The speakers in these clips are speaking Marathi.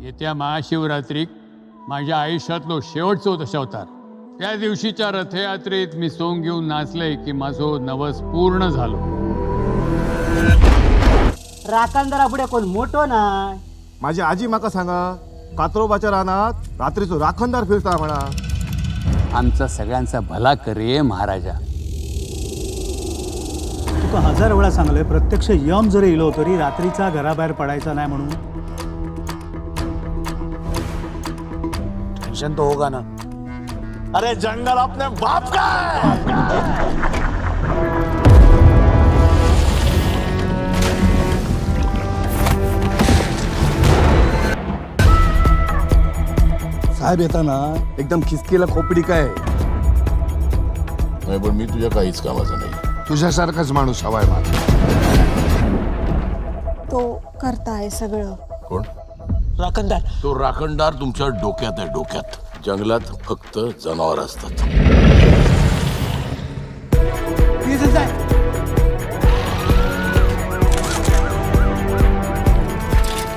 येत्या महाशिवरात्रीक माझ्या आयुष्यातलो शेवटचो दशावतार. त्या दिवशीच्या रथयात्रेत मी सोंग घेऊन नाचले की माझो नवस पूर्ण झालो. राखणदारा पुढे कोण मोठो नाय. माझी आजी माका सांगा, कात्रोबाच्या रानात रात्रीचो राखणदार फिरता म्हणा. आमचा सगळ्यांचा भला करे महाराजा. तुका 1000 वेळा सांगलंय, प्रत्यक्ष यम जरी इलो तरी रात्रीचा घराबाहेर पडायचा नाही म्हणून. टेंशन तो होगा ना. अरे जंगल अपने बाप का है. साहेब येताना एकदम खिसकीला खोपडी काय. नाही पण मी तुझ्या काहीच कामाचा नाही. तुझ्यासारखाच माणूस हवाय मला. तो करताय सगळं. कोण? राखणदार. तो राखणदार तुमच्या डोक्यात आहे, डोक्यात. जंगलात फक्त जनावर असतात.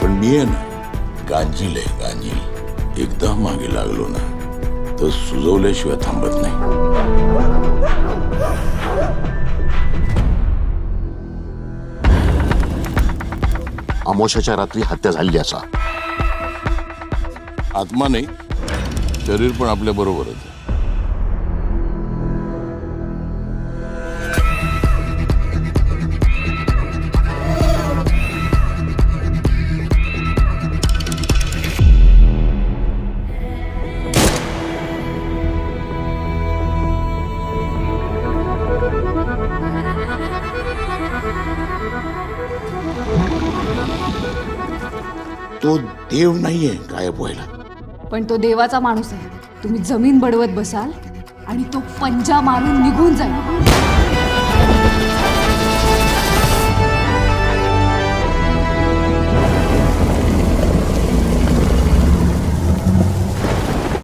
पण मी आहे ना, गांजील आहे, गांजील. एकदा मागे लागलो ना तर सुजवल्याशिवाय थांबत नाही. अमोशाच्या रात्री हत्या झाली असा. आत्मा नाही, शरीर पण आपल्या बरोबरच आहे. तो देव नाहीये गायब व्हायला. पण तो देवाचा माणूस आहे. तुम्ही जमीन बडवत बसाल आणि तो पंजा मारून निघून जाईल.